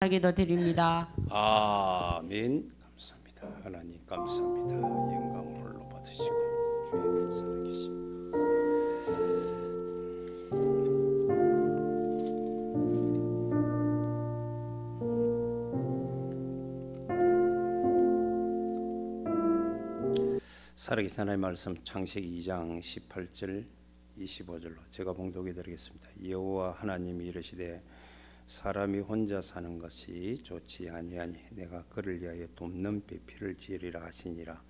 기도 드립니다. 아멘. 감사합니다. 하나님 감사합니다. 영광을 홀로 받으시고 주의 살아계십니다. 살아계신 하나님의 말씀 창세기 2장 18절 25절로 제가 봉독해 드리겠습니다. 여호와 하나님이 이르시되 사람이 혼자 사는 것이 좋지 아니하니 내가 그를 위하여 돕는 배필을 지으리라 하시니라.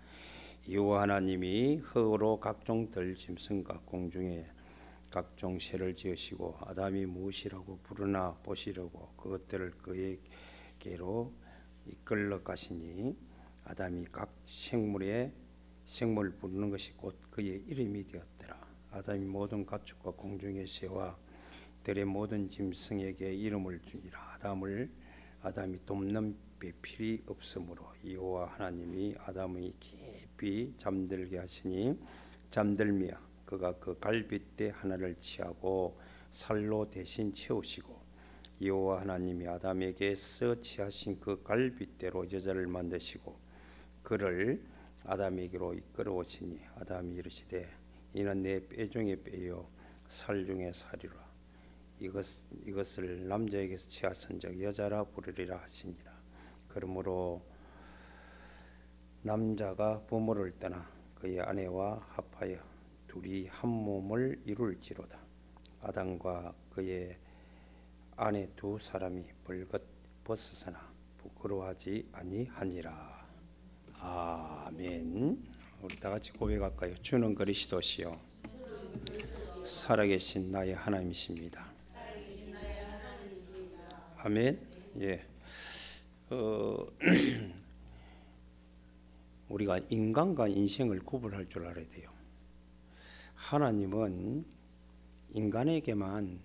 여호와 하나님이 흙으로 각종 들짐승과 공중에 각종 새를 지으시고 아담이 무엇이라고 부르나 보시려고 그것들을 그에게로 이끌러 가시니 아담이 각 생물을 부르는 것이 곧 그의 이름이 되었더라. 아담이 모든 가축과 공중의 새와 들의 모든 짐승에게 이름을 주니라. 아담이 돕는 배필이 없으므로 여호와 하나님이 아담이 깊이 잠들게 하시니 잠들며 그가 그 갈빗대 하나를 취하고 살로 대신 채우시고 여호와 하나님이 아담에게서 취하신 그 갈빗대로 여자를 만드시고 그를 아담에게로 이끌어오시니 아담이 이르시되 이는 내 뼈 중에 뼈요 살 중에 살이라. 이것을 남자에게서 취하선즉 여자라 부르리라 하시니라. 그러므로 남자가 부모를 떠나 그의 아내와 합하여 둘이 한 몸을 이룰지로다. 아담과 그의 아내 두 사람이 벌겋 벗어서나 부끄러워하지 아니하니라. 아멘. 우리 다 같이 고백할까요? 주는 그리스도시요 살아계신 나의 하나님이십니다. 아멘. 예. 우리가 인간과 인생을 구분할 줄 알아야 돼요. 하나님은 인간에게만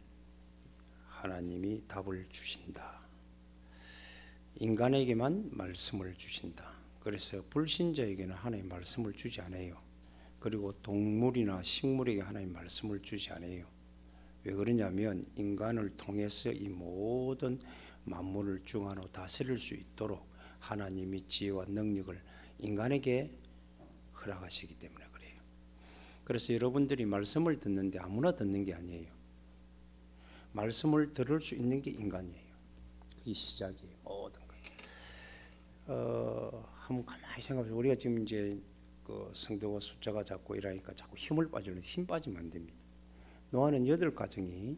하나님이 답을 주신다. 인간에게만 말씀을 주신다. 그래서 불신자에게는 하나님 말씀을 주지 않아요. 그리고 동물이나 식물에게 하나님 말씀을 주지 않아요. 왜 그러냐면 인간을 통해서 이 모든 만물을 주관하고 다스릴 수 있도록 하나님이 지혜와 능력을 인간에게 허락하시기 때문에 그래요. 그래서 여러분들이 말씀을 듣는데 아무나 듣는 게 아니에요. 말씀을 들을 수 있는 게 인간이에요. 그게 시작이에요. 모든 거. 한번 가만히 생각해보세요. 우리가 지금 이제 그 성도가 숫자가 작고 이러니까 자꾸 힘을 빠지는데 힘 빠지면 안 됩니다. 노아는 8가정이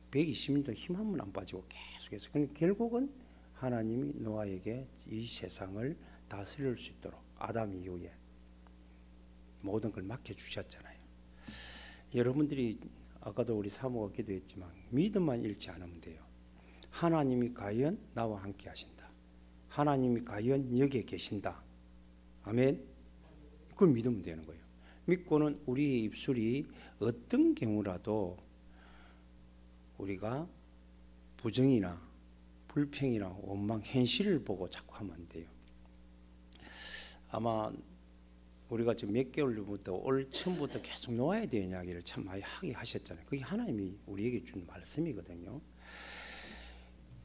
120년도 힘 한 번 안 빠지고 계속해서 결국은 하나님이 노아에게 이 세상을 다스릴 수 있도록 아담 이후에 모든 걸 맡겨주셨잖아요. 여러분들이 아까도 우리 사모가 기도했지만 믿음만 잃지 않으면 돼요. 하나님이 과연 나와 함께 하신다. 하나님이 과연 여기에 계신다. 아멘. 그걸 믿으면 되는 거예요. 믿고는 우리의 입술이 어떤 경우라도 우리가 부정이나 불평이나 원망, 현실을 보고 자꾸 하면 안 돼요. 아마 우리가 지금 몇 개월부터 올 처음부터 계속 놓아야 되는 이야기를 참 많이 하게 하셨잖아요. 그게 하나님이 우리에게 준 말씀이거든요.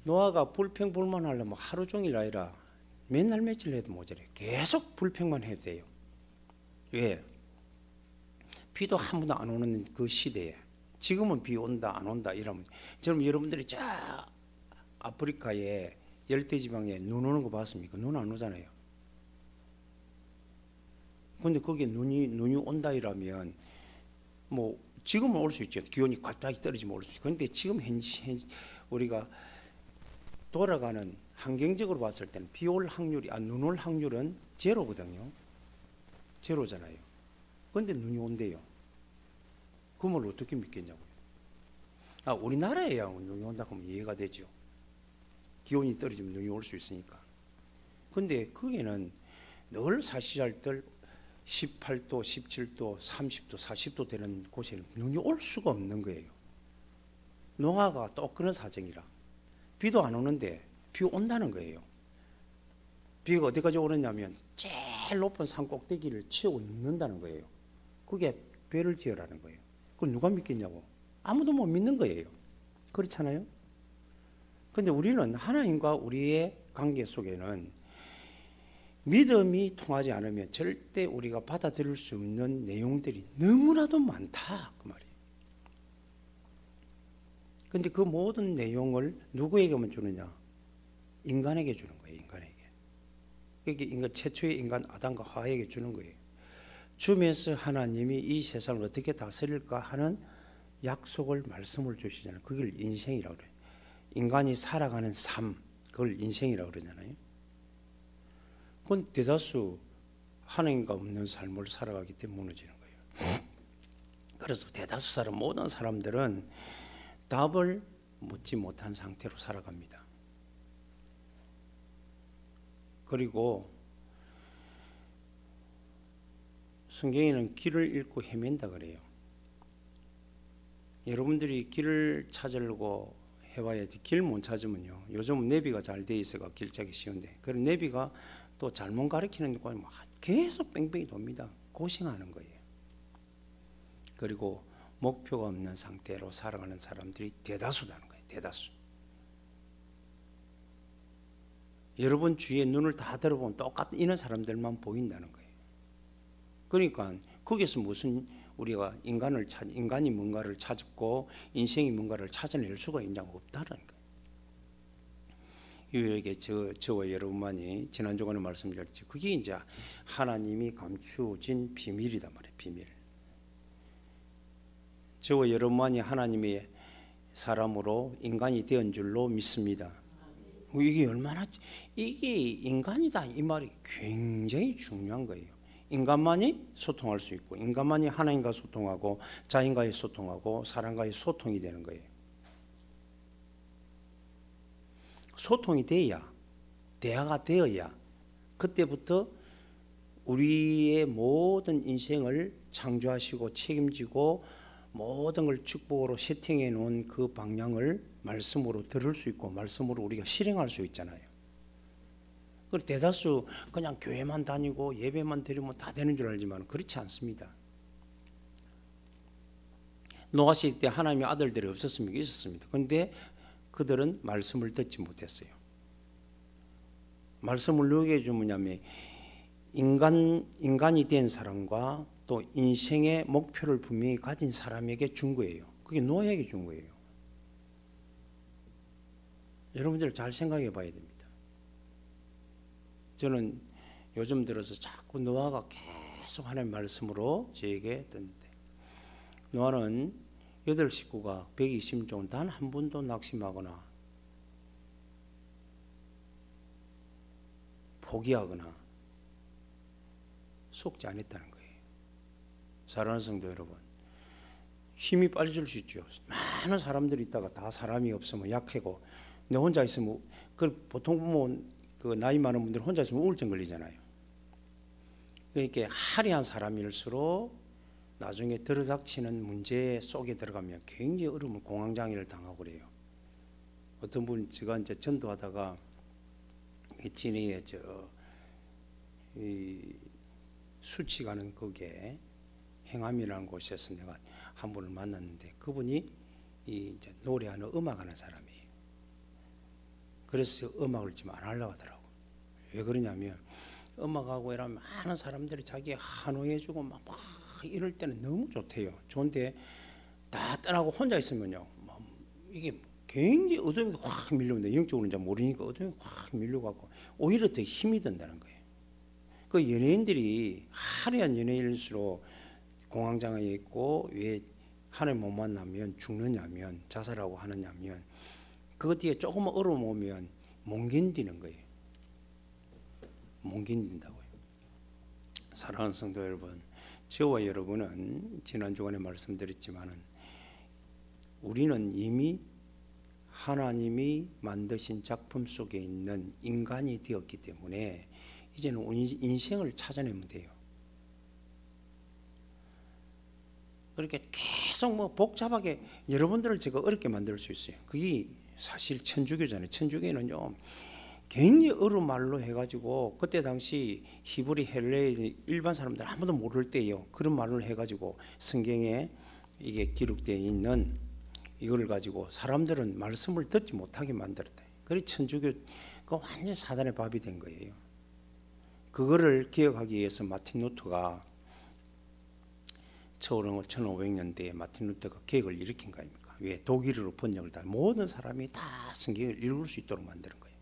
노아가 불평 불만하려면 하루 종일 아니라 맨날 며칠 해도 모자라요. 계속 불평만 해도 돼요. 왜? 비도 한 번도 안 오는 그 시대에 지금은 비 온다 안 온다 이러면 지금 여러분들이 저 아프리카의 열대지방에 눈 오는 거 봤습니까? 눈 안 오잖아요. 근데 거기에 눈이 온다 이러면 뭐 지금은 올 수 있죠. 기온이 갑자기 떨어지면 올 수 있죠. 근데 지금 우리가 돌아가는 환경적으로 봤을 때는 비 올 확률이 눈 올 확률은 제로거든요. 제로잖아요. 근데 눈이 온대요. 그걸 어떻게 믿겠냐고요. 우리나라에야 눈이 온다 그러면 이해가 되죠. 기온이 떨어지면 눈이 올 수 있으니까. 근데 거기는 늘 사시잘들 18도, 17도, 30도, 40도 되는 곳에는 눈이 올 수가 없는 거예요. 노아가 또 그런 사정이라. 비도 안 오는데 비 온다는 거예요. 비가 어디까지 오느냐면 제일 높은 산 꼭대기를 치고 있는다는 거예요. 그게 배를 지으라는 거예요. 그걸 누가 믿겠냐고. 아무도 못 믿는 거예요. 그렇잖아요. 근데 우리는 하나님과 우리의 관계 속에는 믿음이 통하지 않으면 절대 우리가 받아들일 수 없는 내용들이 너무나도 많다 그 말이에요. 근데 그 모든 내용을 누구에게만 주느냐? 인간에게 주는 거예요. 인간에게. 이게 인간 최초의 인간 아담과 하와에게 주는 거예요. 주면서 하나님이 이 세상을 어떻게 다스릴까 하는 약속을 말씀을 주시잖아요. 그걸 인생이라고 그래요. 인간이 살아가는 삶, 그걸 인생이라고 그러잖아요. 그건 대다수 하나님과 없는 삶을 살아가기 때문에 무너지는 거예요. 그래서 대다수 사람, 모든 사람들은 답을 묻지 못한 상태로 살아갑니다. 그리고 성경에는 길을 잃고 헤맨다 그래요. 여러분들이 길을 찾으려고 해봐야 돼. 길 못 찾으면요. 요즘은 내비가 잘 돼 있어가 길 찾기 쉬운데, 그런 내비가 또 잘못 가리키는 거 계속 뺑뺑이 돕니다. 고생하는 거예요. 그리고 목표가 없는 상태로 살아가는 사람들이 대다수라는 거예요. 대다수. 여러분 주위에 눈을 다 들어보면 똑같은 이런 사람들만 보인다는 거예요. 그러니까 거기서 무슨 우리가 인간이 뭔가를 찾고 인생이 뭔가를 찾아낼 수가 있냐고 없다는 거예요. 유일하게 저와 여러분만이 지난 주간에 말씀드렸지, 그게 이제 하나님이 감추어진 비밀이단 말이에요. 비밀. 저와 여러분만이 하나님의 사람으로 인간이 되은 줄로 믿습니다. 이게 인간이다 이 말이 굉장히 중요한 거예요. 인간만이 소통할 수 있고, 인간만이 하나님과 소통하고, 자연과의 소통하고, 사람과의 소통이 되는 거예요. 소통이 돼야, 대화가 되어야 그때부터 우리의 모든 인생을 창조하시고 책임지고 모든 걸 축복으로 세팅해 놓은 그 방향을 말씀으로 들을 수 있고 말씀으로 우리가 실행할 수 있잖아요. 그리고 대다수 그냥 교회만 다니고 예배만 드리면 다 되는 줄 알지만 그렇지 않습니다. 노아 시대 때 하나님의 아들들이 없었습니까? 있었습니다. 그런데 그들은 말씀을 듣지 못했어요. 말씀을 누구에게 주냐면 인간이 된 사람과 또 인생의 목표를 분명히 가진 사람에게 준 거예요. 그게 노아에게 준 거예요. 여러분들 잘 생각해 봐야 됩니다. 저는 요즘 들어서 자꾸 노아가 계속 하나님의 말씀으로 저에게 듣는데, 노아는 8식구가 120종 단 한 번도 낙심하거나 포기하거나 속지 않았다는 거예요. 사랑하는 성도 여러분, 힘이 빠질 수 있죠. 많은 사람들이 있다가 다 사람이 없으면 약하고, 내 혼자 있으면 보통 보면 그 나이 많은 분들 혼자 있으면 우울증 걸리잖아요. 그러니까 화려한 사람일수록 나중에 들어닥치는 문제 속에 들어가면 굉장히 어려운 공황장애를 당하고 그래요. 어떤 분, 제가 이제 전도하다가 진해에 수치 가는 거기에 행암이라는 곳에서 내가 한 분을 만났는데, 그분이 이제 노래하는 음악하는 사람이에요. 그래서 음악을 좀 안 하려고 하더라고. 왜 그러냐면 음악하고 이러면 많은 사람들이 자기 환호해주고 막 이럴 때는 너무 좋대요. 좋은데 다 떠나고 혼자 있으면요, 이게 굉장히 어둠이 확 밀려온다. 영적으로 이제 모르니까 어둠이 확 밀려가고 오히려 더 힘이 든다는 거예요. 그 연예인들이 화려한 연예인일수록 공황장애에 있고 왜 하나님 못 만나면 죽느냐면, 자살하고 하느냐면 그것 뒤에 조금만 어려움 오면 못 견디는 거예요. 못 견딘다고요. 사랑하는 성도 여러분, 저와 여러분은 지난 주간에 말씀드렸지만은 우리는 이미 하나님이 만드신 작품 속에 있는 인간이 되었기 때문에 이제는 인생을 찾아내면 돼요. 그렇게 계속 복잡하게 여러분들을 제가 어렵게 만들 수 있어요. 그게 사실 천주교잖아요. 천주교는요 굉장히 어려운 말로 해가지고, 그때 당시 히브리 헬레 일반 사람들 아무도 모를 때요, 그런 말로 해가지고 성경에 이게 기록되어 있는 이걸 가지고 사람들은 말씀을 듣지 못하게 만들었다. 그래 천주교가 완전 사단의 밥이 된 거예요. 그거를 기억하기 위해서 마틴 루터가 1500년대에 마틴 루터가 개혁을 일으킨 거 아닙니까? 왜? 독일어로 번역을 다 모든 사람이 다 성경을 읽을 수 있도록 만드는 거예요.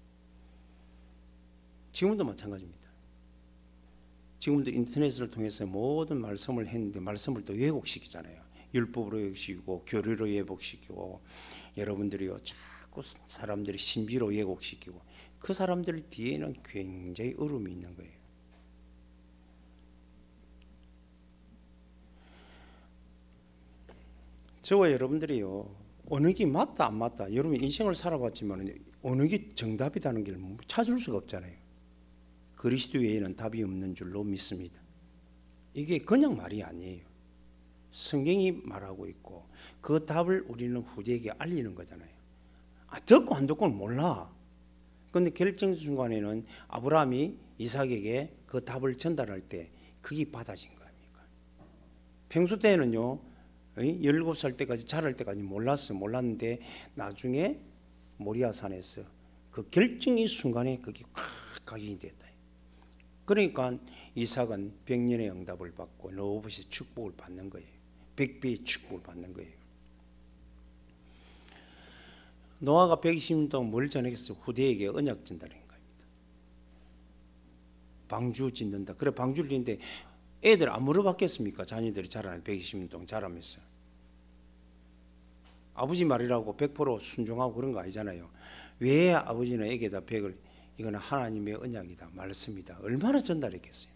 지금도 마찬가지입니다. 지금도 인터넷을 통해서 모든 말씀을 했는데 말씀을 또 왜곡시키잖아요. 율법으로 왜곡시키고 교리로 왜곡시키고 여러분들이요 자꾸 사람들이 신비로 왜곡시키고 그 사람들 뒤에는 굉장히 어려움이 있는 거예요. 저와 여러분들이요 어느 게 맞다 안 맞다 여러분 인생을 살아봤지만 어느 게 정답이라는 걸 찾을 수가 없잖아요. 그리스도 외에는 답이 없는 줄로 믿습니다. 이게 그냥 말이 아니에요. 성경이 말하고 있고 그 답을 우리는 후대에게 알리는 거잖아요. 듣고 안 듣고는 몰라. 그런데 결정 순간에는 아브라함이 이삭에게 그 답을 전달할 때 그게 받아진 거 아닙니까? 평소 때는요 17살 때까지 자랄 때까지 몰랐는데 나중에 모리아산에서 그 결정의 순간에 그게 확 각인이 됐다. 그러니까 이삭은 100년의 응답을 받고 르호봇의 축복을 받는 거예요. 100배의 축복을 받는 거예요. 노아가 120년 동안 뭘 전했겠어요? 후대에게 언약 전달한 겁니다. 방주 짓는다. 그래 방주를 짓는데 애들 안 물어봤겠습니까? 자녀들이 자라는 120년 동안 자라면서 아버지 말이라고 100% 순종하고 그런 거 아니잖아요. 왜 아버지는 애에다 100을 이거는 하나님의 언약이다 말씀이다 얼마나 전달했겠어요.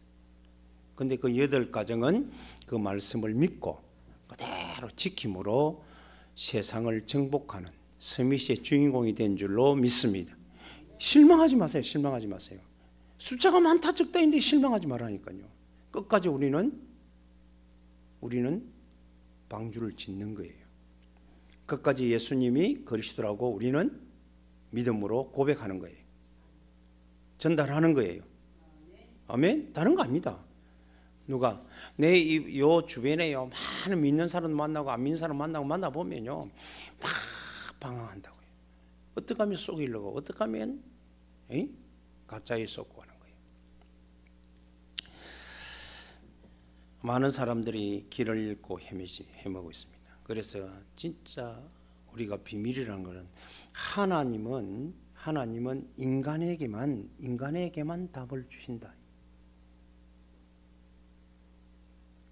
근데 그 8가정은 그 말씀을 믿고 그대로 지킴으로 세상을 정복하는 스미스의 주인공이 된 줄로 믿습니다. 실망하지 마세요. 실망하지 마세요. 숫자가 많다 적다 있는데 실망하지 말라니까요. 끝까지 우리는 방주를 짓는 거예요. 끝까지 예수님이 그리스도라고 우리는 믿음으로 고백하는 거예요. 전달하는 거예요. 아멘? 다른 거 아닙니다. 누가 내 요 주변에요 많은 믿는 사람 만나고 안 믿는 사람 만나보면요 막 방황한다고요. 어떻게 하면 속이려고 어떻게 하면 가짜에 쏟고 하는 거예요. 많은 사람들이 길을 잃고 헤매고 있습니다. 그래서 진짜 우리가 비밀이라는 것은 하나님은 인간에게만 답을 주신다.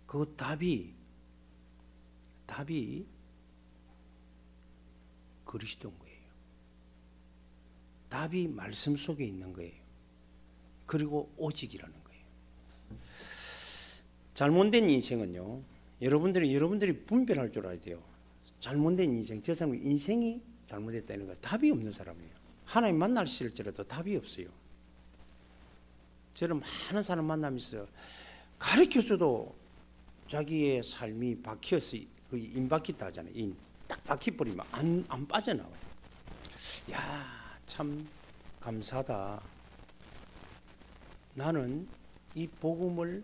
그 답이 그리스도인 거예요. 답이 말씀 속에 있는 거예요. 그리고 오직이라는 거예요. 잘못된 인생은요. 여러분들이 분별할 줄 알아야 돼요. 잘못된 인생, 저 사람의 인생이 잘못됐다는 거 답이 없는 사람이에요. 하나님 만날지라도 답이 없어요. 저는 많은 사람 만나면서 가르쳐줘도 자기의 삶이 박혀서 그 인박히다 하잖아요. 딱 박혀버리면 안 빠져나와요. 야, 참 감사하다. 나는 이 복음을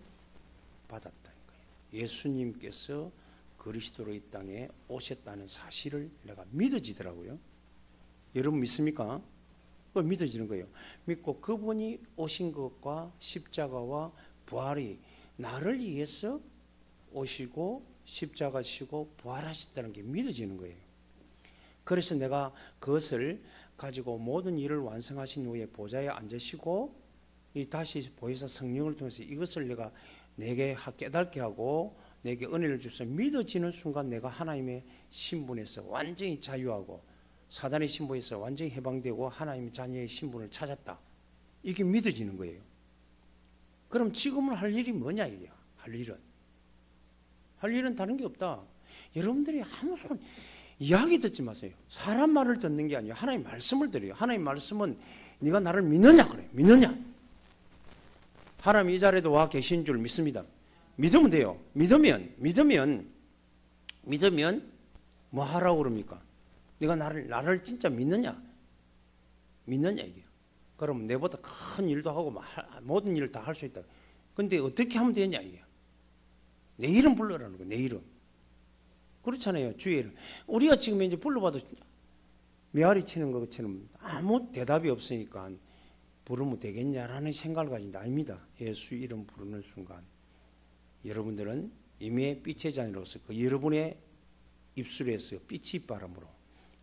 받았다는 거예요. 예수님께서 그리스도로 이 땅에 오셨다는 사실을 내가 믿어지더라고요. 여러분 믿습니까? 그걸 믿어지는 거예요. 믿고 그분이 오신 것과 십자가와 부활이 나를 위해서 오시고 십자가 지시고 부활하셨다는 게 믿어지는 거예요. 그래서 내가 그것을 가지고 모든 일을 완성하신 후에 보좌에 앉으시고 이 다시 보혜사 성령을 통해서 이것을 내게 깨닫게 하고 내게 은혜를 주셔서 믿어지는 순간 내가 하나님의 신분에서 완전히 자유하고 사단의 신분에서 완전히 해방되고 하나님의 자녀의 신분을 찾았다. 이게 믿어지는 거예요. 그럼 지금은 할 일이 뭐냐 이게요. 할 일은 다른 게 없다. 여러분들이 아무 이야기 듣지 마세요. 사람 말을 듣는 게 아니에요. 하나님 말씀을 들어요. 하나님 말씀은 네가 나를 믿느냐 그래. 믿느냐. 하나님 이 자리에도 와 계신 줄 믿습니다. 믿으면 돼요. 믿으면 뭐 하라고 그럽니까? 네가 나를 진짜 믿느냐 이게. 그럼 내보다 큰 일도 하고 모든 일을 다 할 수 있다. 근데 어떻게 하면 되냐 이게. 내 이름 불러라는 거야. 내 이름. 그렇잖아요. 주의 이름. 우리가 지금 이제 불러봐도 메아리 치는 것처럼 아무 대답이 없으니까 부르면 되겠냐라는 생각을 가진다. 아닙니다. 예수 이름 부르는 순간 여러분들은 이미 빛의 자녀로서 그 여러분의 입술에서 빛이 바람으로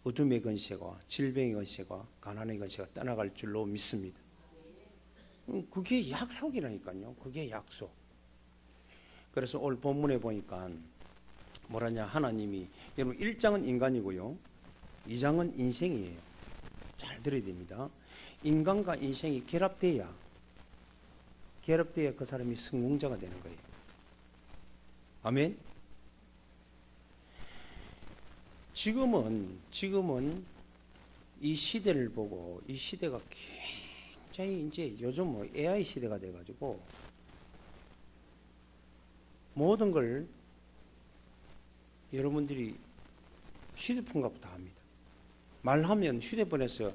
어둠의 권세가, 질병의 권세가, 가난의 권세가 떠나갈 줄로 믿습니다. 그게 약속이라니까요. 그게 약속. 그래서 오늘 본문에 보니까 뭐라냐, 하나님이, 여러분 1장은 인간이고요 2장은 인생이에요. 잘 들어야 됩니다. 인간과 인생이 결합돼야 그 사람이 성공자가 되는 거예요. 아멘. 지금은 이 시대를 보고, 이 시대가 굉장히 이제 요즘 뭐 AI 시대가 돼가지고 모든 걸 여러분들이 휴대폰값 다 합니다. 말하면 휴대폰에서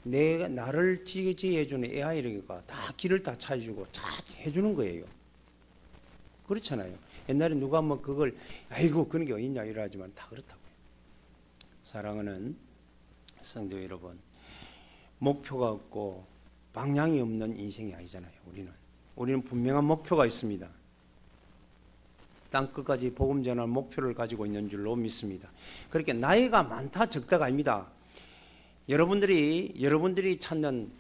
나를 지혜해주는 AI가 다 길을 다 찾아주고 다 해주는 거예요. 그렇잖아요. 옛날에 누가 뭐 그걸 아이고 그런 게 어딨냐 이러지만 다 그렇다고요. 사랑하는 성도 여러분, 목표가 없고 방향이 없는 인생이 아니잖아요. 우리는 분명한 목표가 있습니다. 땅끝까지 복음 전할 목표를 가지고 있는 줄로 믿습니다. 그렇게 나이가 많다 적다가 아닙니다. 여러분들이 찾는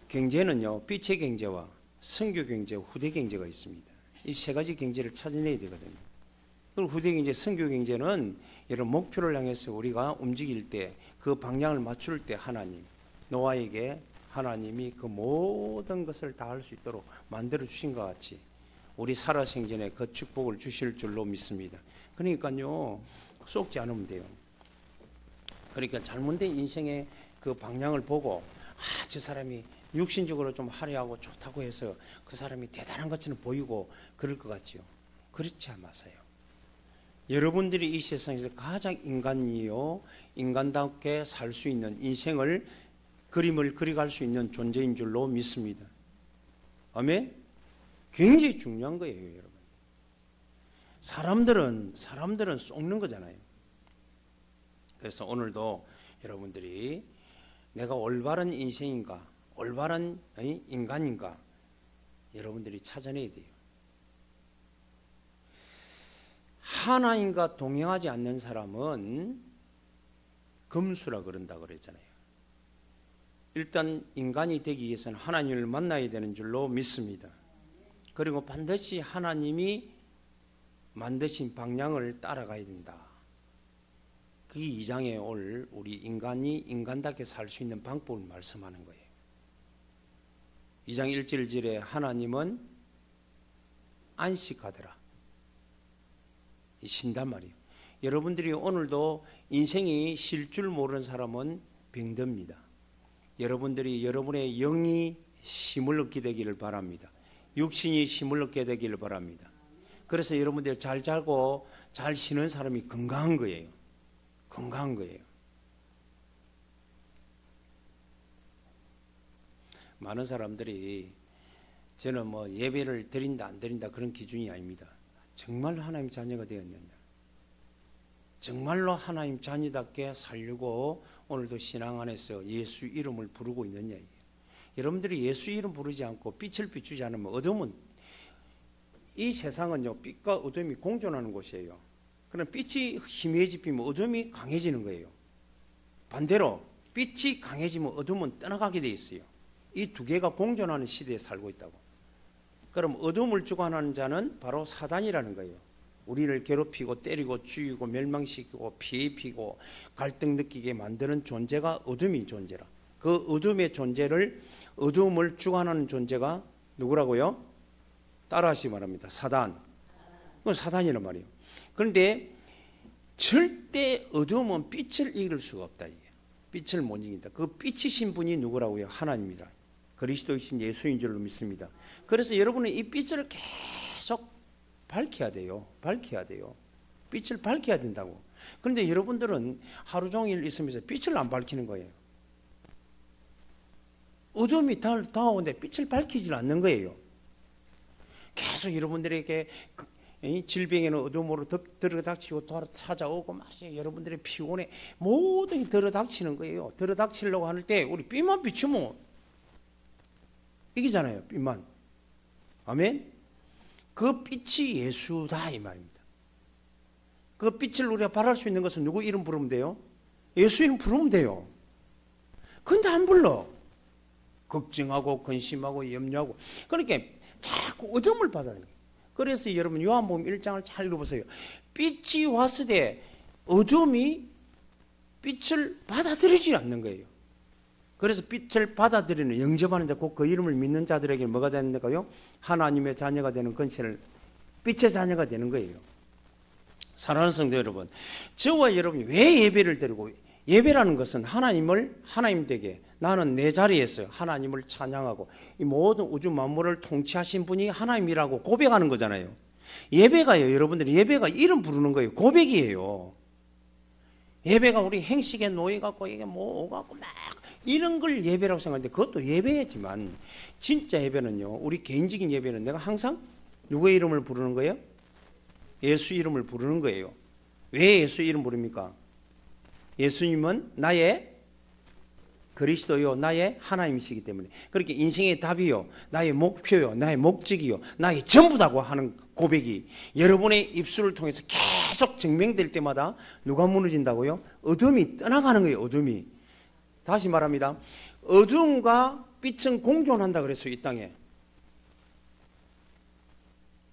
경제는요, 빛의 경제와 선교 경제, 후대 경제가 있습니다. 이 세 가지 경제를 찾아내야 되거든요. 그리고 후대 경제, 선교 경제는 이런 목표를 향해서 우리가 움직일 때, 그 방향을 맞출 때 노아에게 하나님이 그 모든 것을 다 할 수 있도록 만들어 주신 것 같이 우리 살아생전에 그 축복을 주실 줄로 믿습니다. 그러니까요, 속지 않으면 돼요. 그러니까 잘못된 인생의 그 방향을 보고 저 사람이 육신적으로 좀 화려하고 좋다고 해서 그 사람이 대단한 것처럼 보이고 그럴 것 같지요. 그렇지 마세요. 여러분들이 이 세상에서 가장 인간답게 살 수 있는 인생을 그림을 그려갈 수 있는 존재인 줄로 믿습니다. 아멘? 굉장히 중요한 거예요, 여러분. 사람들은 속는 거잖아요. 그래서 오늘도 여러분들이 내가 올바른 인생인가, 올바른 인간인가 여러분들이 찾아내야 돼요. 하나님과 동행하지 않는 사람은 금수라 그런다 그랬잖아요. 일단 인간이 되기 위해서는 하나님을 만나야 되는 줄로 믿습니다. 그리고 반드시 하나님이 만드신 방향을 따라가야 된다. 그 2장에 올 우리 인간이 인간답게 살 수 있는 방법을 말씀하는 거예요. 2장 1절에 하나님은 안식하더라. 쉰단 말이에요. 여러분들이 오늘도 인생이 쉴 줄 모르는 사람은 병듭니다. 여러분들이 여러분의 영이 힘을 얻게 되기를 바랍니다. 육신이 힘을 얻게 되기를 바랍니다. 그래서 여러분들이 잘 자고 잘 쉬는 사람이 건강한 거예요. 건강한 거예요. 많은 사람들이 저는 뭐 예배를 드린다 안 드린다 그런 기준이 아닙니다. 정말로 하나님 자녀가 되었느냐, 정말로 하나님 자녀답게 살려고 오늘도 신앙 안에서 예수 이름을 부르고 있느냐. 여러분들이 예수 이름 부르지 않고 빛을 비추지 않으면 어둠은, 이 세상은요 빛과 어둠이 공존하는 곳이에요. 그럼 빛이 희미해지면 어둠이 강해지는 거예요. 반대로 빛이 강해지면 어둠은 떠나가게 돼 있어요. 이 두 개가 공존하는 시대에 살고 있다고. 그럼 어둠을 주관하는 자는 바로 사단이라는 거예요. 우리를 괴롭히고 때리고 죽이고 멸망시키고 피해 입히고 갈등 느끼게 만드는 존재가 어둠이 존재라. 그 어둠의 존재를, 어둠을 주관하는 존재가 누구라고요? 따라하시 말합니다. 사단. 그건 사단이란 말이에요. 그런데 절대 어둠은 빛을 이길 수가 없다. 이게. 빛을 못 이긴다. 그 빛이신 분이 누구라고요? 하나님이라. 그리스도이신 예수인 줄로 믿습니다. 그래서 여러분은 이 빛을 계속 밝혀야 돼요. 밝혀야 돼요. 빛을 밝혀야 된다고. 그런데 여러분들은 하루 종일 있으면서 빛을 안 밝히는 거예요. 어둠이 다가오는데 빛을 밝히지 않는 거예요. 계속 여러분들에게 질병에는 어둠으로 들어닥치고 찾아오고 말이죠. 여러분들의 피곤에 모든 게 들어닥치는 거예요. 들어닥치려고 할 때 우리 빛만 비추면 이기잖아요. 빛만. 아멘. 그 빛이 예수다 이 말입니다. 그 빛을 우리가 발할 수 있는 것은 누구 이름 부르면 돼요? 예수 이름 부르면 돼요. 근데 안 불러. 걱정하고 근심하고 염려하고. 그러니까 자꾸 어둠을 받아들여요. 그래서 여러분 요한복음 1장을 잘 읽어보세요. 빛이 왔을 때 어둠이 빛을 받아들이지 않는 거예요. 그래서 빛을 받아들이는 영접하는 자, 곧 그 이름을 믿는 자들에게 뭐가 되는가요? 하나님의 자녀가 되는 권세를, 빛의 자녀가 되는 거예요. 사랑하는 성도 여러분, 저와 여러분이 왜 예배를 드리고, 예배라는 것은 하나님 되게 나는 내 자리에서 하나님을 찬양하고 이 모든 우주 만물을 통치하신 분이 하나님이라고 고백하는 거잖아요. 예배가요, 여러분들이 예배가 이름 부르는 거예요. 고백이에요. 예배가 우리 행식에 놓여갖고 이게 뭐 오갖고 막 이런 걸 예배라고 생각하는데 그것도 예배지만 진짜 예배는요, 우리 개인적인 예배는 내가 항상 누구의 이름을 부르는 거예요? 예수 이름을 부르는 거예요. 왜 예수 이름 부릅니까? 예수님은 나의 그리스도요, 나의 하나님이시기 때문에. 그렇게 인생의 답이요, 나의 목표요, 나의 목적이요, 나의 전부다고 하는 고백이 여러분의 입술을 통해서 계속 증명될 때마다 누가 무너진다고요? 어둠이 떠나가는 거예요. 어둠이. 다시 말합니다. 어둠과 빛은 공존한다 그랬어요, 이 땅에.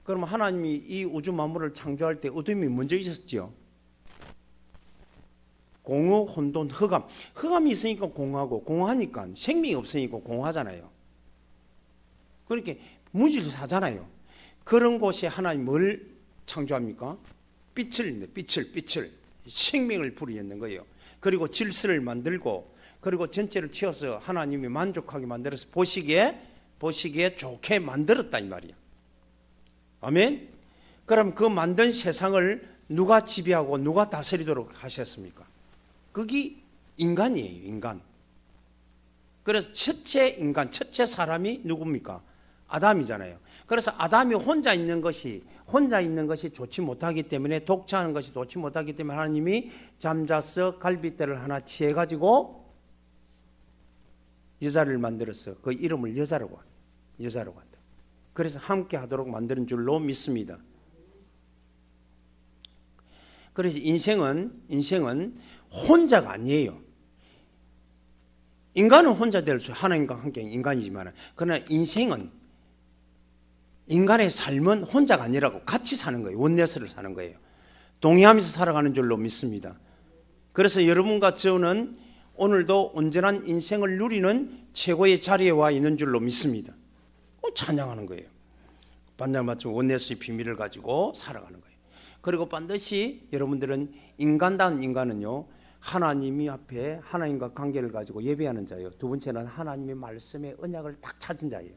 그럼 하나님이 이 우주 만물을 창조할 때 어둠이 먼저 있었지요. 공허, 혼돈, 흑암. 흑암이 있으니까 공허하고, 공허하니까 생명이 없으니까 공허하잖아요. 그렇게 무질서하잖아요. 그런 곳에 하나님 뭘 창조합니까? 빛을 생명을 불이었는 거예요. 그리고 질서를 만들고, 그리고 전체를 치워서 하나님이 만족하게 만들어서 보시기에 좋게 만들었다 이 말이야. 아멘. 그럼 그 만든 세상을 누가 지배하고 누가 다스리도록 하셨습니까? 그게 인간이에요, 인간. 그래서 첫째 사람이 누굽니까? 아담이잖아요. 그래서 아담이 혼자 있는 것이 좋지 못하기 때문에, 독차하는 것이 좋지 못하기 때문에 하나님이 잠자서 갈빗대를 하나 취해가지고 여자를 만들어서 그 이름을 여자라고 한다. 그래서 함께 하도록 만드는 줄로 믿습니다. 그래서 인생은 혼자가 아니에요. 인간은 혼자 될 수, 하나님과 함께 인간이지만, 그러나 인간의 삶은 혼자가 아니라고 같이 사는 거예요. 원네스를 사는 거예요. 동의하면서 살아가는 줄로 믿습니다. 그래서 여러분과 저는 오늘도 온전한 인생을 누리는 최고의 자리에 와 있는 줄로 믿습니다. 찬양하는 거예요. 반드시 원네스의 비밀을 가지고 살아가는 거예요. 그리고 반드시 여러분들은 인간다운 인간은요, 하나님이 앞에 하나님과 관계를 가지고 예배하는 자예요. 두 번째는 하나님의 말씀의 언약을 딱 찾은 자예요.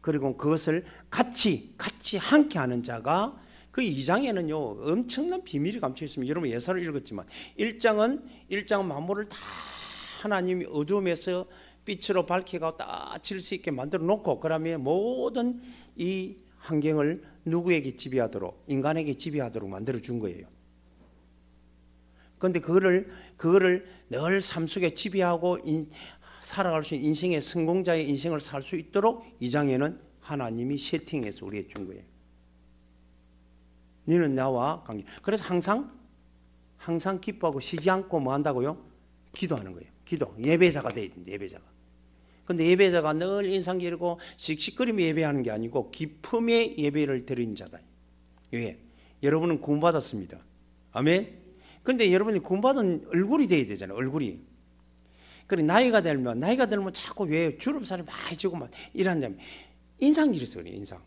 그리고 그것을 같이 함께 하는 자가, 그 2장에는요 엄청난 비밀이 감춰 있습니다. 여러분 예사를 읽었지만 1장은 만물을 다 하나님이 어둠에서 빛으로 밝혀가 딱 질서 있게 만들어 놓고, 그러면 모든 이 환경을 누구에게 지배하도록, 인간에게 지배하도록 만들어 준 거예요. 그런데 그거를 늘 삶 속에 지배하고 살아갈 수 있는 인생의 성공자의 인생을 살 수 있도록 2장에는 하나님이 세팅해서 우리에게 준 거예요. 너는 나와 관계. 그래서 항상 기뻐하고 쉬지 않고 뭐 한다고요? 기도하는 거예요. 기도. 예배자가 돼야 된다. 예배자가. 근데 예배자가 늘 인상 기르고 씩씩거리며 예배하는 게 아니고 기쁨의 예배를 드리는 자다. 왜? 여러분은 구원받았습니다. 아멘. 근데 여러분이 구원받은 얼굴이 돼야 되잖아요. 얼굴이. 그래 나이가 들면 자꾸 왜 주름살이 많이 지고 막 이러냐면 인상 기르서 그래요. 인상.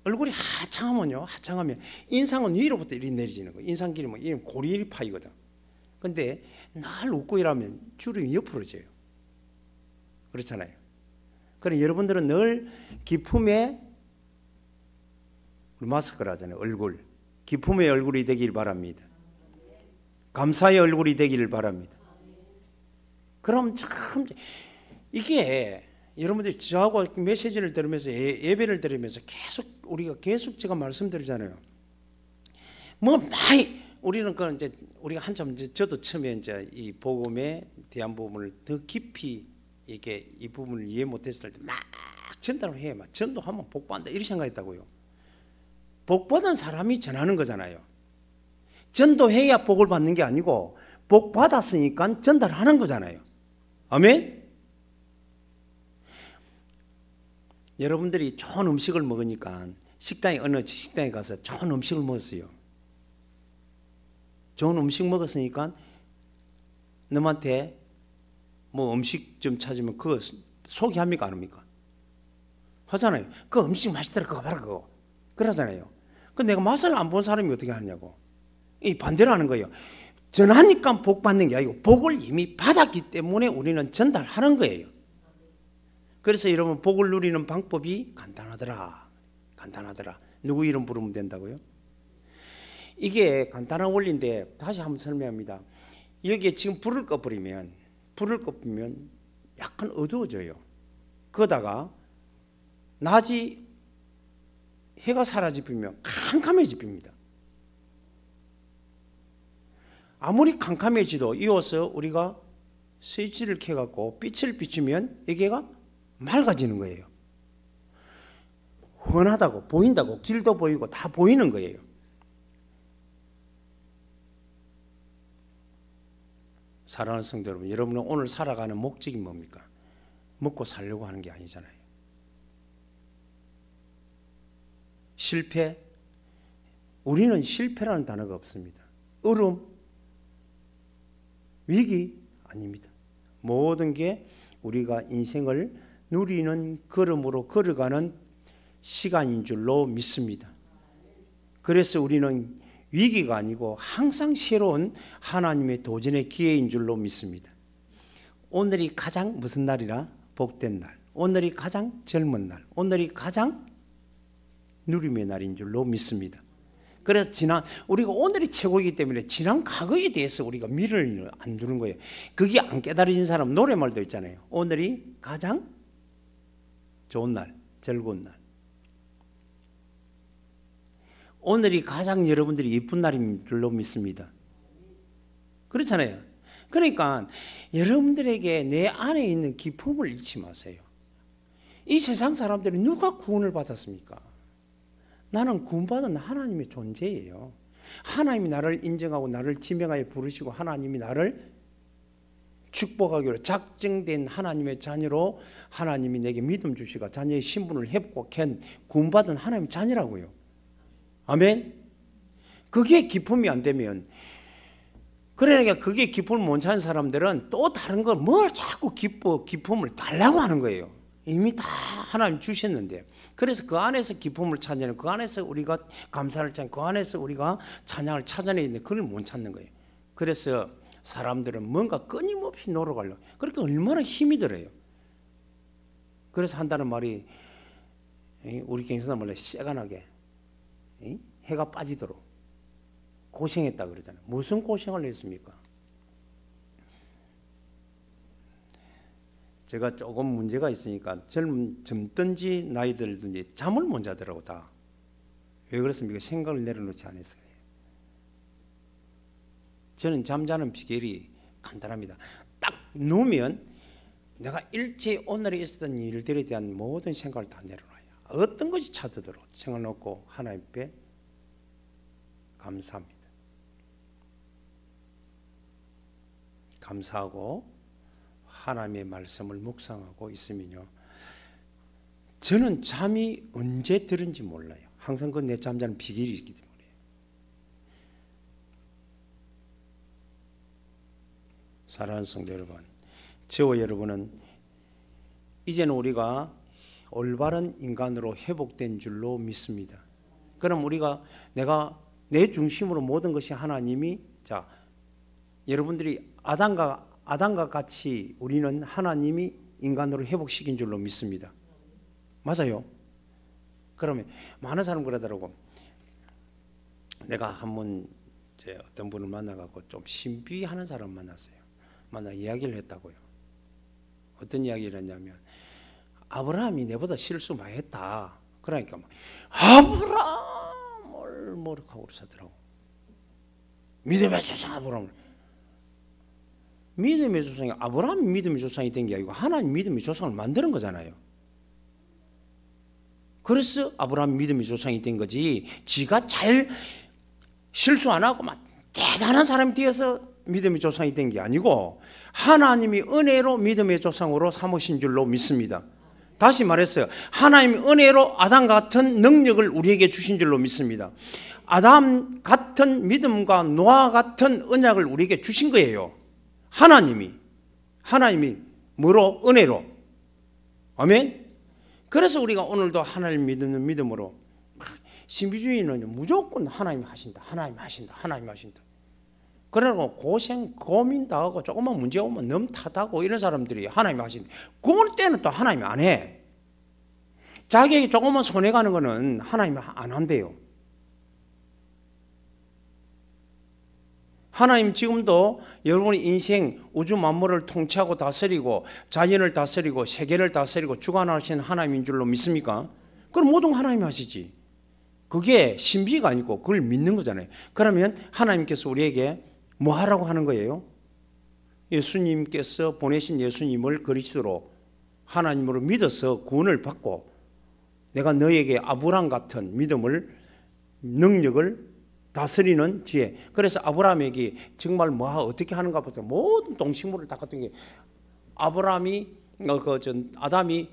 얼굴이 하창하면 인상은 위로부터 이리 내려지는 거예요. 인상 기르면 이 고리를 파이거든. 근데 날 웃고 이러면 주름이 옆으로 져요. 그렇잖아요. 그래 여러분들은 늘 기쁨의 마스크를 하잖아요. 얼굴. 기쁨의 얼굴이 되길 바랍니다. 감사의 얼굴이 되기를 바랍니다. 그럼 참 이게 여러분들이 저하고 메시지를 들으면서 예배를 들으면서 우리가 계속 제가 말씀드리잖아요. 뭐 많이 우리는 그런 이제 우리가 한참 저도 처음에 이제 이 복음에 대한 부분을 더 깊이 이게 이 부분을 이해 못했을 때 막 전달을 해, 막 전도하면 복 받는다 이렇게 생각했다고요. 복 받은 사람이 전하는 거잖아요. 전도해야 복을 받는 게 아니고 복 받았으니까 전달하는 거잖아요. 아멘. 여러분들이 좋은 음식을 먹으니까 어느 식당에 가서 좋은 음식을 먹었어요. 좋은 음식 먹었으니까 너한테 뭐 음식점 찾으면 그거 소개합니까 안 합니까? 하잖아요. 그 음식 맛있더라 그거 봐라 그거 그러잖아요. 그 내가 맛을 안 본 사람이 어떻게 하느냐고. 이 반대로 하는 거예요. 전하니까 복 받는 게 아니고 복을 이미 받았기 때문에 우리는 전달하는 거예요. 그래서 여러분 복을 누리는 방법이 간단하더라. 누구 이름 부르면 된다고요? 이게 간단한 원리인데 다시 한번 설명합니다. 여기에 지금 불을 꺼버리면 약간 어두워져요. 그러다가 낮이 해가 사라지면 캄캄해집니다. 아무리 캄캄해지도 이어서 우리가 스위치를 켜갖고 빛을 비추면 여기가 맑아지는 거예요. 훤하다고 보인다고 길도 보이고 다 보이는 거예요. 사랑하는 성도 여러분, 여러분은 오늘 살아가는 목적이 뭡니까? 먹고 살려고 하는 게 아니잖아요. 실패? 우리는 실패라는 단어가 없습니다. 어려움? 위기? 아닙니다. 모든 게 우리가 인생을 누리는 걸음으로 걸어가는 시간인 줄로 믿습니다. 그래서 우리는 위기가 아니고 항상 새로운 하나님의 도전의 기회인 줄로 믿습니다. 오늘이 가장 무슨 날이라? 복된 날. 오늘이 가장 젊은 날. 오늘이 가장 누림의 날인 줄로 믿습니다. 그래서 우리가 오늘이 최고이기 때문에 지난 과거에 대해서 우리가 미련을 안 두는 거예요. 그게 안 깨달아진 사람 노래말도 있잖아요. 오늘이 가장 좋은 날, 즐거운 날. 오늘이 가장 여러분들이 예쁜 날인 줄로 믿습니다. 그렇잖아요. 그러니까 여러분들에게 내 안에 있는 기쁨을 잃지 마세요. 이 세상 사람들이 누가 구원을 받았습니까? 나는 구원받은 하나님의 존재예요. 하나님이 나를 인정하고 나를 지명하여 부르시고 하나님이 나를 축복하기로 작정된 하나님의 자녀로 하나님이 내게 믿음 주시고 자녀의 신분을 회복한 구원받은 하나님의 자녀라고요. 아멘. 그게 기쁨이 안 되면, 그러니까 그게 기쁨을 못 찾는 사람들은 또 다른 걸 뭘 자꾸 기쁨을 달라고 하는 거예요. 이미 다 하나님 주셨는데. 그래서 그 안에서 기쁨을 찾는, 그 안에서 우리가 감사를 찾는, 그 안에서 우리가 찬양을 찾아내야 되는데 그걸 못 찾는 거예요. 그래서 사람들은 뭔가 끊임없이 노력하려고. 그러니까 얼마나 힘이 들어요. 그래서 한다는 말이 우리 경상도 말로 새가나게 해가 빠지도록 고생했다 그러잖아요. 무슨 고생을 했습니까? 제가 조금 문제가 있으니까 젊든지 나이들든지 잠을 못 자더라고 다. 왜 그렇습니까? 생각을 내려놓지 않았어요. 저는 잠자는 비결이 간단합니다. 딱 누우면 내가 일제 오늘에 있었던 일들에 대한 모든 생각을 다 내려놔요. 어떤 것이 찾아들어 생각을 놓고 하나님 앞에 감사합니다. 감사하고 하나님의 말씀을 묵상하고 있으면요, 저는 잠이 언제 들은지 몰라요. 항상 그 내 잠자는 비결이 있기 때문에. 사랑하는 성도 여러분, 저와 여러분은 이제는 우리가 올바른 인간으로 회복된 줄로 믿습니다. 그럼 우리가 내가 내 중심으로 모든 것이 하나님이, 자, 여러분들이 아담과 같이 우리는 하나님이 인간으로 회복시킨 줄로 믿습니다. 맞아요? 그러면 많은 사람 그러더라고. 내가 한번 어떤 분을 만나갖고 좀 신비하는 사람 만났어요. 만나 이야기를 했다고요. 어떤 이야기를 했냐면, 아브라함이 내보다 실수 많이 했다. 그러니까 막 아브라함을 모욕하고 그러더라고. 믿음의 조상 아브라함을. 믿음의 조상이 아브라함이 믿음의 조상이 된 게 아니고 하나님 믿음의 조상을 만드는 거잖아요. 그래서 아브라함이 믿음의 조상이 된 거지, 지가 잘 실수 안 하고 막 대단한 사람이 되어서 믿음의 조상이 된 게 아니고 하나님이 은혜로 믿음의 조상으로 삼으신 줄로 믿습니다. 다시 말했어요. 하나님이 은혜로 아담 같은 능력을 우리에게 주신 줄로 믿습니다. 아담 같은 믿음과 노아 같은 언약을 우리에게 주신 거예요. 하나님이 뭐로? 은혜로. 아멘. 그래서 우리가 오늘도 하나님 믿는 믿음으로, 신비주의는 무조건 하나님이 하신다, 하나님이 하신다, 하나님이 하신다. 그러고 고생 고민 다 하고 조금만 문제 오면 너무 탓하고 이런 사람들이 하나님이 하신다. 그럴 때는 또 하나님이 안 해. 자기에게 조금만 손해 가는 거는 하나님이 안 한대요. 하나님 지금도 여러분의 인생 우주 만물을 통치하고 다스리고 자연을 다스리고 세계를 다스리고 주관하시는 하나님인 줄로 믿습니까? 그럼 모든 하나님이 하시지. 그게 신비가 아니고 그걸 믿는 거잖아요. 그러면 하나님께서 우리에게 뭐 하라고 하는 거예요? 예수님께서 보내신 예수님을 그리스도로 하나님으로 믿어서 구원을 받고 내가 너에게 아브라함 같은 믿음을, 능력을 다스리는 지혜. 그래서 아브라함에게 정말 어떻게 하는가 보세요. 모든 동식물을 다 갖던 게 아브라함이 아담이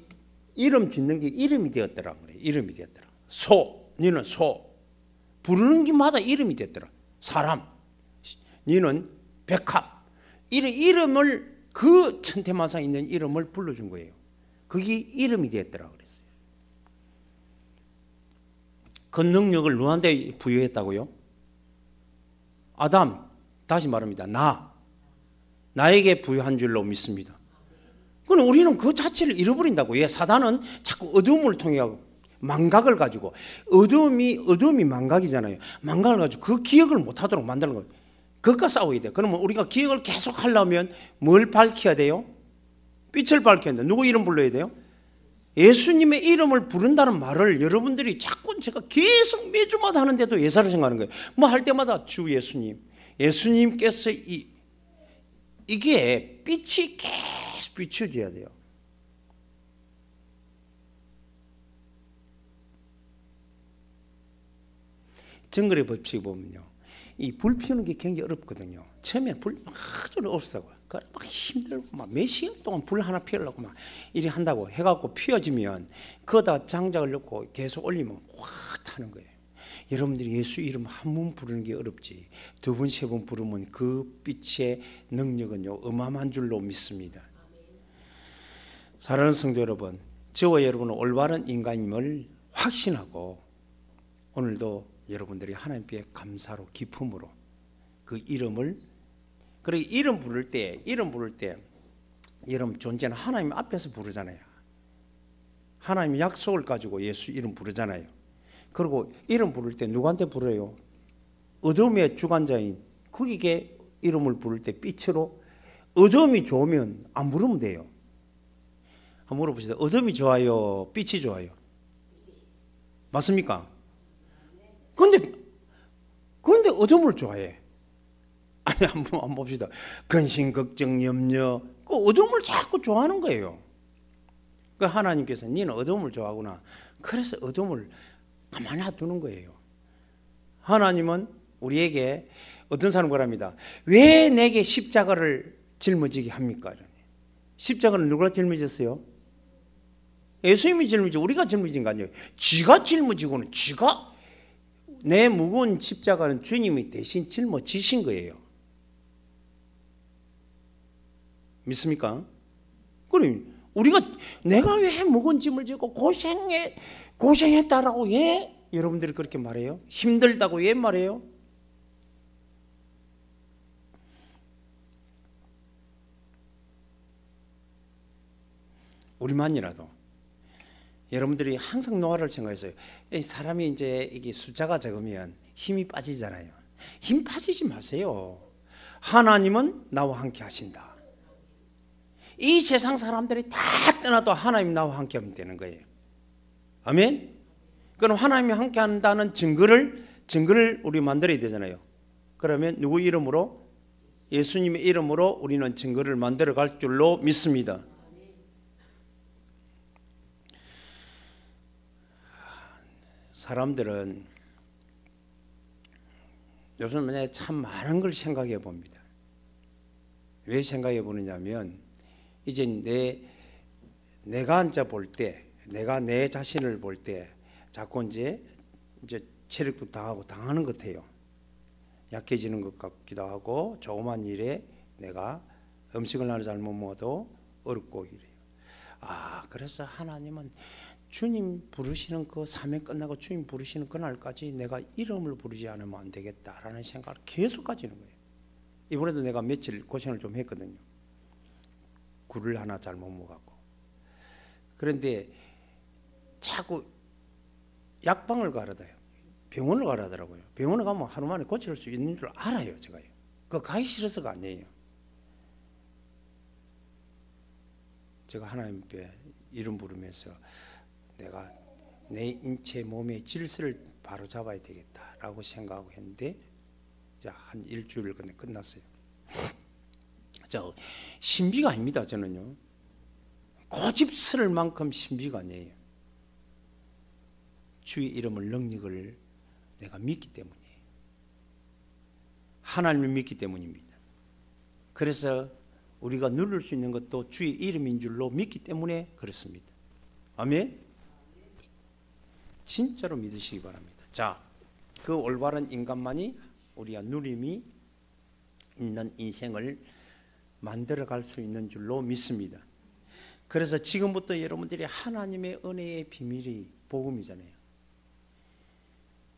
이름 짓는 게 이름이 되었더라. 그래. 이름이 되었더라. 소, 너는 소. 부르는 게마다 이름이 됐더라. 사람, 너는 백합. 이름을 그 천태만상에 있는 이름을 불러준 거예요. 그게 이름이 됐더라 그랬어요. 그 능력을 누구한테 부여했다고요? 아담, 다시 말합니다. 나에게 부여한 줄로 믿습니다. 그럼 우리는 그 자체를 잃어버린다고. 왜? 사단은 자꾸 어둠을 통해 망각을 가지고, 어둠이 망각이잖아요. 망각을 가지고 그 기억을 못하도록 만드는 거예요. 그것과 싸워야 돼요. 그러면 우리가 기억을 계속 하려면 뭘 밝혀야 돼요? 빛을 밝혀야 돼요. 누구 이름 불러야 돼요? 예수님의 이름을 부른다는 말을 여러분들이 자꾸 제가 계속 매주마다 하는데도 예사를 생각하는 거예요. 뭐 할 때마다 주 예수님, 예수님께서 이게 빛이 계속 비춰져야 돼요. 정글의 법칙 보면요, 이 불 피우는 게 굉장히 어렵거든요. 처음에 불 아주 어렵다고요. 막 힘들고 막 몇 시간 동안 불 하나 피우려고 막 이리 한다고 해갖고 피워지면 그거다 장작을 넣고 계속 올리면 확 타는 거예요. 여러분들이 예수 이름 한 번 부르는 게 어렵지, 두 번, 세 번 부르면 그 빛의 능력은요 어마어마한 줄로 믿습니다. 사랑하는 성도 여러분, 저와 여러분은 올바른 인간임을 확신하고 오늘도 여러분들이 하나님께 감사로 기쁨으로 그 이름을, 그리고 이름 부를 때 여러분 존재는 하나님 앞에서 부르잖아요. 하나님 약속을 가지고 예수 이름 부르잖아요. 그리고 이름 부를 때 누구한테 부르요? 어둠의 주관자인 그에게 이름을 부를 때 빛으로. 어둠이 좋으면 안 부르면 돼요. 한번 물어보시다. 어둠이 좋아요? 빛이 좋아요? 맞습니까? 그런데 어둠을 좋아해. 아니, 한번 봅시다. 근심, 걱정, 염려, 그 어둠을 자꾸 좋아하는 거예요. 그 하나님께서 너는 어둠을 좋아하구나. 그래서 어둠을 가만히 놔두는 거예요. 하나님은 우리에게 어떤 사람 그럽니다. 왜 내게 십자가를 짊어지게 합니까? 십자가를 누가 짊어졌어요? 예수님이 짊어지고 우리가 짊어진 거 아니에요. 지가 짊어지고는 지가, 내 무거운 십자가는 주님이 대신 짊어지신 거예요. 믿습니까? 그럼 우리가 내가 왜 무거운 짐을 지고 고생했다라고 왜 여러분들이 그렇게 말해요? 힘들다고 왜 말해요? 우리만이라도 여러분들이 항상 노화를 생각했어요. 사람이 이제 이게 숫자가 적으면 힘이 빠지잖아요. 힘 빠지지 마세요. 하나님은 나와 함께 하신다. 이 세상 사람들이 다 떠나도 하나님 나와 함께 하면 되는 거예요. 아멘. 그럼 하나님이 함께 한다는 증거를 우리 만들어야 되잖아요. 그러면 누구 이름으로? 예수님의 이름으로 우리는 증거를 만들어 갈 줄로 믿습니다. 사람들은 요즘 참 많은 걸 생각해 봅니다. 왜 생각해 보느냐면 이제 내가 앉아 볼 때, 내가 내 자신을 볼 때 자꾸 이제 체력도 당하는 것 같아요. 약해지는 것 같기도 하고, 조그만 일에 내가 음식을 하나 잘못 먹어도 어렵고 이래요. 그래서 하나님은 주님 부르시는 그 사명 끝나고 주님 부르시는 그날까지 내가 이름을 부르지 않으면 안 되겠다라는 생각을 계속 가지는 거예요. 이번에도 내가 며칠 고생을 좀 했거든요. 굴을 하나 잘못 먹었고. 그런데 자꾸 약방을 가려다요. 병원을 가라더라고요. 병원에 가면 하루 만에 고칠 수 있는 줄 알아요, 제가요. 그거 가기 싫어서가 아니에요. 제가 하나님께 이름 부르면서 내가 내 인체 몸의 질서를 바로 잡아야 되겠다라고 생각하고 했는데, 자, 한 일주일 근데 끝났어요. 자, 신비가 아닙니다. 저는요, 고집스러울 만큼 신비가 아니에요. 주의 이름을, 능력을 내가 믿기 때문이에요. 하나님을 믿기 때문입니다. 그래서 우리가 누릴 수 있는 것도 주의 이름인 줄로 믿기 때문에 그렇습니다. 아멘. 진짜로 믿으시기 바랍니다. 자, 그 올바른 인간만이 우리가 누림이 있는 인생을 만들어 갈 수 있는 줄로 믿습니다. 그래서 지금부터 여러분들이 하나님의 은혜의 비밀이 복음이잖아요.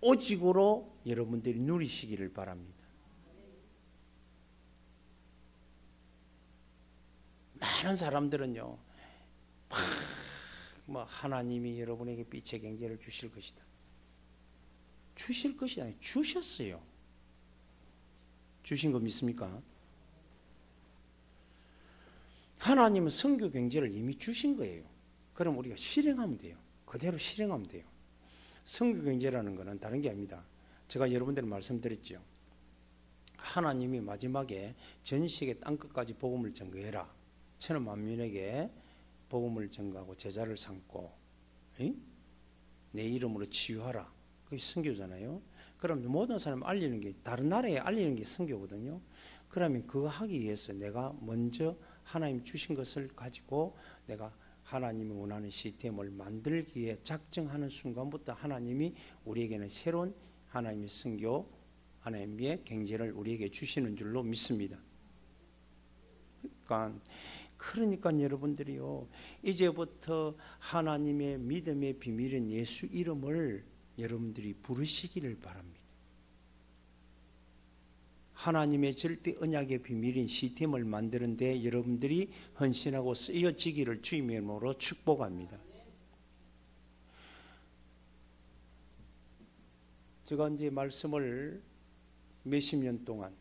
오직으로 여러분들이 누리시기를 바랍니다. 많은 사람들은요, 하나님이 여러분에게 빛의 경제를 주실 것이다. 주실 것이 아니라 주셨어요. 주신 거 믿습니까? 하나님은 선교 경제를 이미 주신 거예요. 그럼 우리가 실행하면 돼요. 그대로 실행하면 돼요. 선교 경제라는 것은 다른 게 아닙니다. 제가 여러분들 말씀드렸죠. 하나님이 마지막에 전 세계 땅끝까지 복음을 전거해라. 천하 만민에게 복음을 전가하고 제자를 삼고 내 이름으로 치유하라. 그게 선교잖아요. 그럼 모든 사람 알리는 게, 다른 나라에 알리는 게 선교거든요. 그러면 그거 하기 위해서 내가 먼저 하나님 주신 것을 가지고 내가 하나님이 원하는 시스템을 만들기 위해 작정하는 순간부터 하나님이 우리에게는 새로운 하나님의 선교, 하나님의 경제를 우리에게 주시는 줄로 믿습니다. 그러니까 여러분들이요, 이제부터 하나님의 믿음의 비밀인 예수 이름을 여러분들이 부르시기를 바랍니다. 하나님의 절대 언약의 비밀인 시스템을 만드는 데 여러분들이 헌신하고 쓰여지기를 주님의 이름으로 축복합니다. 제가 이제 말씀을 몇십 년 동안,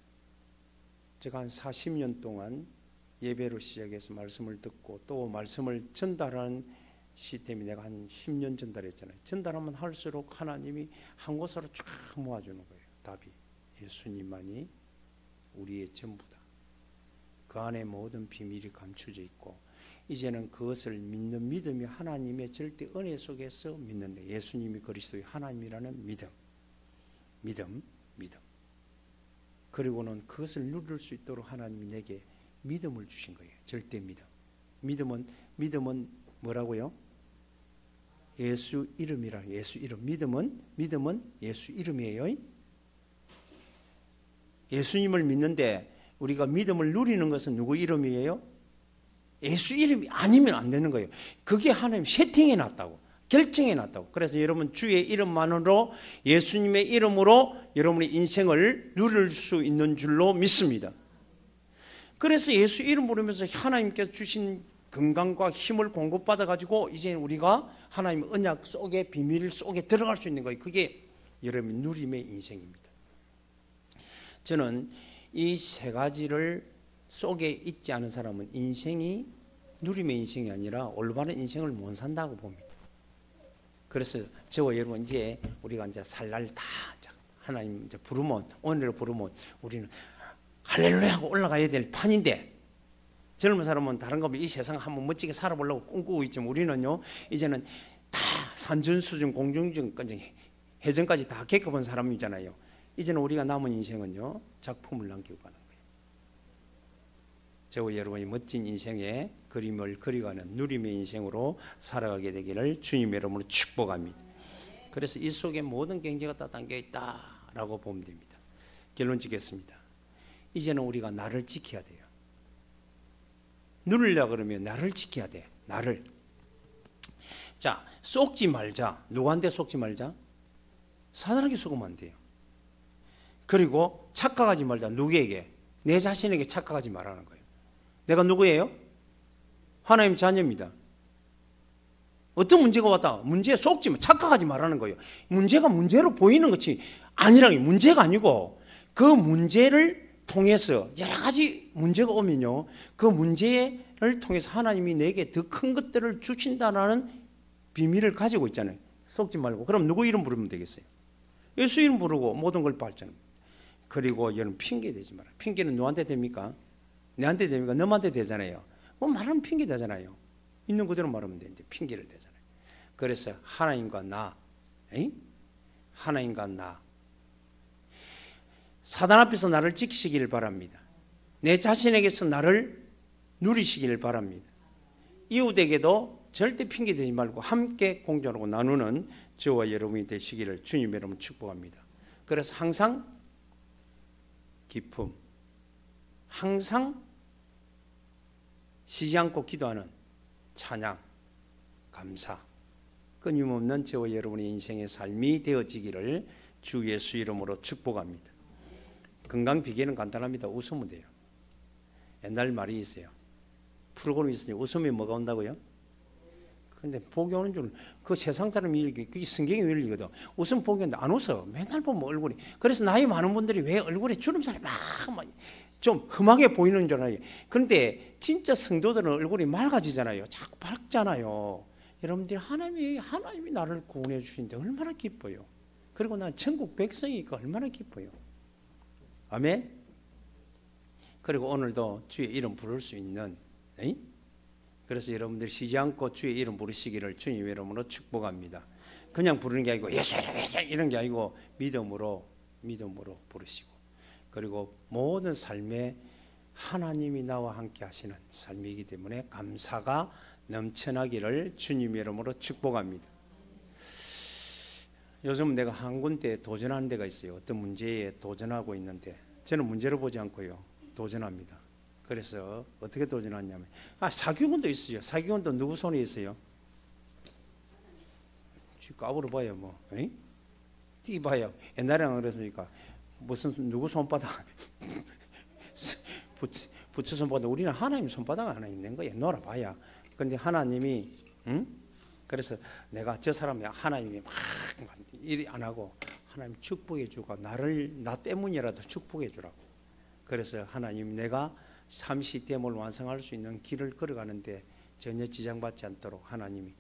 제가 한 40년 동안 예배로 시작해서 말씀을 듣고 또 말씀을 전달하는 시스템이 내가 한 10년 전달했잖아요. 전달하면 할수록 하나님이 한 곳으로 쫙 모아주는 거예요. 답이 예수님만이 우리의 전부다. 그 안에 모든 비밀이 감춰져 있고, 이제는 그것을 믿는 믿음이 하나님의 절대 은혜 속에서 믿는데, 예수님이 그리스도의 하나님이라는 믿음. 그리고는 그것을 누릴 수 있도록 하나님이 내게 믿음을 주신 거예요. 절대 믿음. 믿음은 뭐라고요? 예수 이름이라. 예수 이름. 믿음은 예수 이름이에요. 예수님을 믿는데 우리가 믿음을 누리는 것은 누구 이름이에요? 예수 이름이 아니면 안 되는 거예요. 그게 하나님 세팅해 놨다고, 결정해 놨다고. 그래서 여러분 주의 이름만으로, 예수님의 이름으로 여러분의 인생을 누릴 수 있는 줄로 믿습니다. 그래서 예수 이름 부르면서 하나님께서 주신 건강과 힘을 공급받아 가지고 이제 우리가 하나님의 언약 속에, 비밀 속에 들어갈 수 있는 거예요. 그게 여러분 누림의 인생입니다. 저는 이 세 가지를 속에 있지 않은 사람은 인생이 누림의 인생이 아니라 올바른 인생을 못 산다고 봅니다. 그래서 저와 여러분 이제 우리가 이제 살날 다 하나님 이제 부르면, 오늘을 부르면 우리는 할렐루야 하고 올라가야 될 판인데, 젊은 사람은 다른 거면 이 세상 한번 멋지게 살아보려고 꿈꾸고 있지만 우리는요 이제는 다 산전수전 공중전까지 해전까지 다 겪어본 사람이잖아요. 이제는 우리가 남은 인생은요 작품을 남기고 가는 거예요. 저와 여러분이 멋진 인생의 그림을 그려가는 누림의 인생으로 살아가게 되기를 주님의 이름으로 축복합니다. 그래서 이 속에 모든 경제가 다 담겨 있다라고 보면 됩니다. 결론 짓겠습니다. 이제는 우리가 나를 지켜야 돼요. 누리려고 그러면 나를 지켜야 돼. 나를. 자, 속지 말자. 누구한테 속지 말자? 사단에게 속으면 안 돼요. 그리고 착각하지 말자. 누구에게? 내 자신에게 착각하지 말라는 거예요. 내가 누구예요? 하나님 자녀입니다. 어떤 문제가 왔다. 문제에 속지 마. 착각하지 말라는 거예요. 문제가 문제로 보이는 것이 아니라는 게 문제가 아니고, 그 문제를 통해서 여러 가지 문제가 오면요, 그 문제를 통해서 하나님이 내게 더 큰 것들을 주신다는 비밀을 가지고 있잖아요. 속지 말고. 그럼 누구 이름 부르면 되겠어요? 예수 이름 부르고 모든 걸 받잖아요. 그리고 여러분 핑계 대지 마라. 핑계는 누구한테 됩니까? 내한테 됩니까? 너한테 되잖아요. 뭐 말하면 핑계 되잖아요. 있는 그대로 말하면 돼. 이제 핑계를 대잖아요. 그래서 하나님과 나, 하나님과 나, 사단 앞에서 나를 지키시기를 바랍니다. 내 자신에게서 나를 누리시기를 바랍니다. 이웃에게도 절대 핑계 대지 말고 함께 공존하고 나누는 저와 여러분이 되시기를 주님의 이름으로 축복합니다. 그래서 항상 기쁨, 항상 쉬지 않고 기도하는 찬양, 감사, 끊임없는 저와 여러분의 인생의 삶이 되어지기를 주 예수 이름으로 축복합니다. 건강 비결은 간단합니다. 웃으면 돼요. 옛날 말이 있어요. 프로그램이 있으니 웃으면 뭐가 온다고요? 근데 복이 오는 줄, 그 세상 사람이 그게 성경의 원리거든. 웃으면 복이 온다. 안 웃어. 맨날 보면 얼굴이. 그래서 나이 많은 분들이 왜 얼굴에 주름살이 막 좀 험하게 보이는 줄 알아요. 그런데 진짜 성도들은 얼굴이 맑아지잖아요. 자꾸 밝잖아요. 여러분들이 하나님이 나를 구원해 주시는데 얼마나 기뻐요. 그리고 난 천국 백성이니까 얼마나 기뻐요. 아멘. 그리고 오늘도 주의 이름 부를 수 있는, 그래서 여러분들이 쉬지 않고 주의 이름 부르시기를 주님의 이름으로 축복합니다. 그냥 부르는 게 아니고 예수 이런 게 아니고 믿음으로 부르시고, 그리고 모든 삶에 하나님이 나와 함께 하시는 삶이기 때문에 감사가 넘쳐나기를 주님의 이름으로 축복합니다. 요즘 내가 한 군데 도전하는 데가 있어요. 어떤 문제에 도전하고 있는데 저는 문제를 보지 않고요, 도전합니다. 그래서 어떻게 도전하냐면, 사기꾼도 있어요. 사기꾼도 누구 손에 있어요? 까불어봐요 뭐. 띠봐요. 옛날에는 그랬으니까 무슨 누구 손바닥 부처 손바닥, 우리는 하나님 손바닥 하나 있는 거예요. 놀아봐야. 그런데 하나님이, 그래서 내가 저 사람이 하나님이 막 일 안 하고 하나님 축복해 주고 나 때문이라도 축복해 주라고. 그래서 하나님, 내가 삼시대물 완성할 수 있는 길을 걸어가는데 전혀 지장받지 않도록 하나님이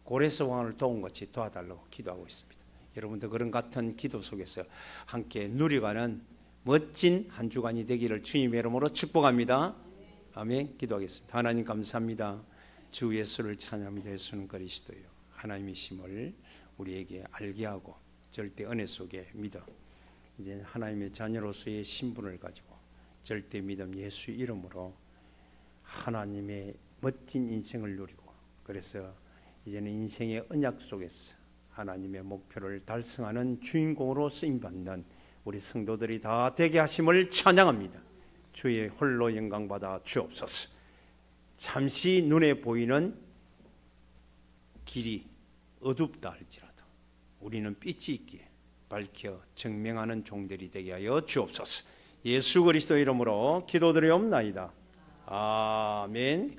고레스 왕을 도운 같이 도와달라고 기도하고 있습니다. 여러분도 그런 같은 기도 속에서 함께 누려가는 멋진 한 주간이 되기를 주님의 이름으로 축복합니다. 아멘. 기도하겠습니다. 하나님 감사합니다. 주 예수를 찬양합니다. 예수는 그리스도요 하나님이심을 우리에게 알게 하고 절대 은혜 속에 믿어 이제 하나님의 자녀로서의 신분을 가지고 절대 믿음 예수 이름으로 하나님의 멋진 인생을 누리고, 그래서 이제는 인생의 언약 속에서 하나님의 목표를 달성하는 주인공으로 쓰임받는 우리 성도들이 다 되게 하심을 찬양합니다. 주의 홀로 영광받아 주옵소서. 잠시 눈에 보이는 길이 어둡다 할지라도 우리는 빛이 있기에 밝혀 증명하는 종들이 되게 하여 주옵소서. 예수 그리스도 이름으로 기도드리옵나이다. 아멘.